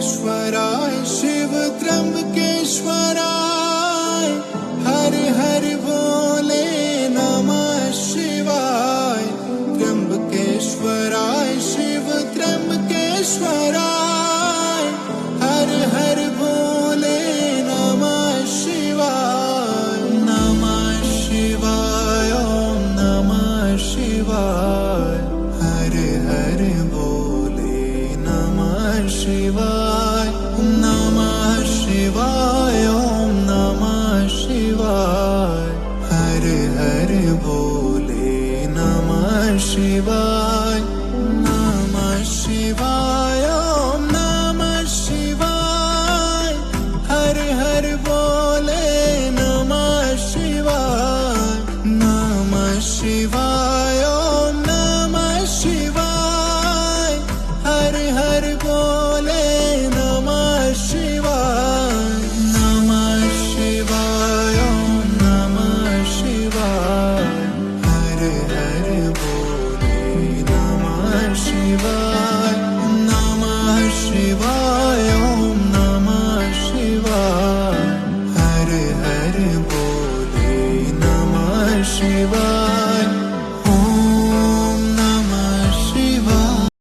त्र्यंबकेश्वराय शिव त्र्यंबकेश्वराय हर हर भोले नमः शिवाय त्र्यंबकेश्वराय शिव त्र्यंबकेश्वराय हर हर भोले नमः शिवाय ओम नमः शिवाय हर हर भोले नमः शिवाय ओम नमः शिवाय हर हर भोले नमः शिवाय ओम नमः शिवाय हर हर भोले नमः शिवाय ओम नमः शिवाय हर हर भोले नमः शिवाय ओम नमः शिवाय हर हर भोले नमः शिवाय ओम नमः शिवाय हर हर भोले नमः शिवाय